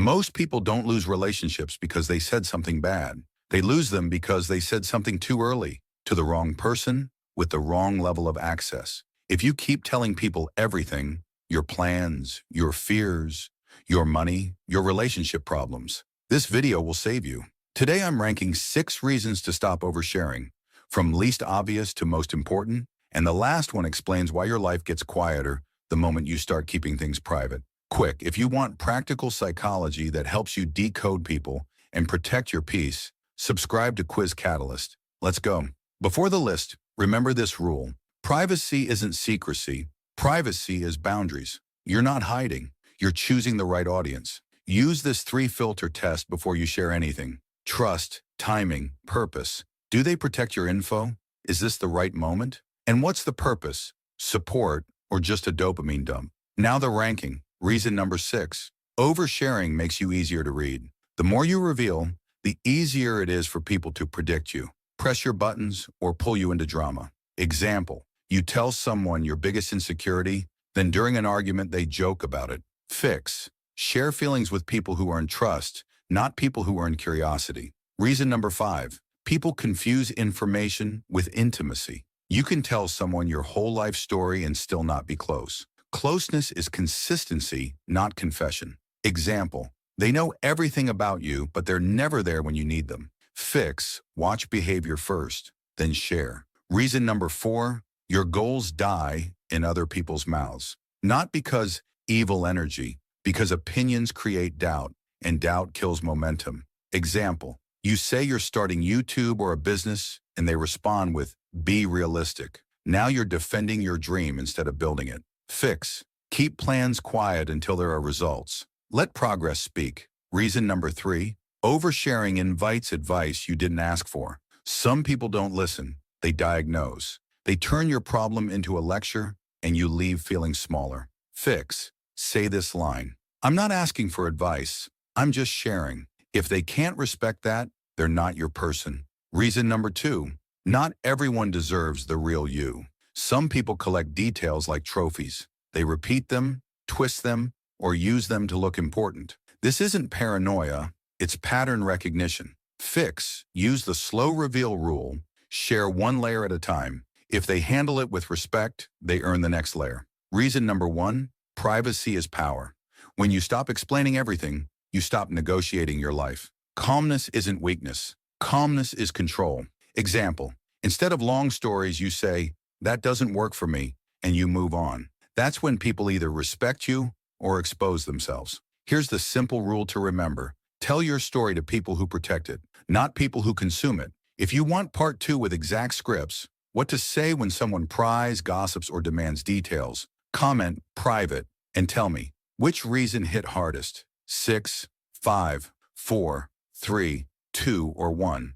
Most people don't lose relationships because they said something bad. They lose them because they said something too early, to the wrong person, with the wrong level of access. If you keep telling people everything, your plans, your fears, your money, your relationship problems, this video will save you. Today I'm ranking 6 reasons to stop oversharing, from least obvious to most important, and the last one explains why your life gets quieter the moment you start keeping things private. Quick, if you want practical psychology that helps you decode people and protect your peace, subscribe to Quiz Catalyst. Let's go. Before the list, remember this rule. Privacy isn't secrecy. Privacy is boundaries. You're not hiding. You're choosing the right audience. Use this 3-filter test before you share anything. Trust, timing, purpose. Do they protect your info? Is this the right moment? And what's the purpose? Support or just a dopamine dump? Now the ranking. Reason number 6. Oversharing makes you easier to read. The more you reveal, the easier it is for people to predict you, press your buttons, or pull you into drama. Example, you tell someone your biggest insecurity, then during an argument they joke about it. Fix. Share feelings with people who earn trust, not people who earn curiosity. Reason number 5. People confuse information with intimacy. You can tell someone your whole life story and still not be close. Closeness is consistency, not confession. Example, they know everything about you, but they're never there when you need them. Fix, watch behavior first, then share. Reason number 4, your goals die in other people's mouths. Not because evil energy, because opinions create doubt, and doubt kills momentum. Example, you say you're starting YouTube or a business, and they respond with, be realistic. Now you're defending your dream instead of building it. Fix. Keep plans quiet until there are results. Let progress speak. Reason number 3, oversharing invites advice you didn't ask for. Some people don't listen. They diagnose. They turn your problem into a lecture, and you leave feeling smaller. Fix. Say this line. I'm not asking for advice. I'm just sharing. If they can't respect that, they're not your person. Reason number 2, not everyone deserves the real you. Some people collect details like trophies. They repeat them, twist them, or use them to look important. This isn't paranoia, it's pattern recognition. Fix. Use the slow reveal rule. Share one layer at a time. If they handle it with respect, they earn the next layer. Reason number 1, privacy is power. When you stop explaining everything, you stop negotiating your life. Calmness isn't weakness. Calmness is control. Example, instead of long stories, you say, that doesn't work for me, and you move on. That's when people either respect you or expose themselves. Here's the simple rule to remember. Tell your story to people who protect it, not people who consume it. If you want part 2 with exact scripts, what to say when someone pries, gossips, or demands details, comment private and tell me, which reason hit hardest? 6, 5, 4, 3, 2, or 1.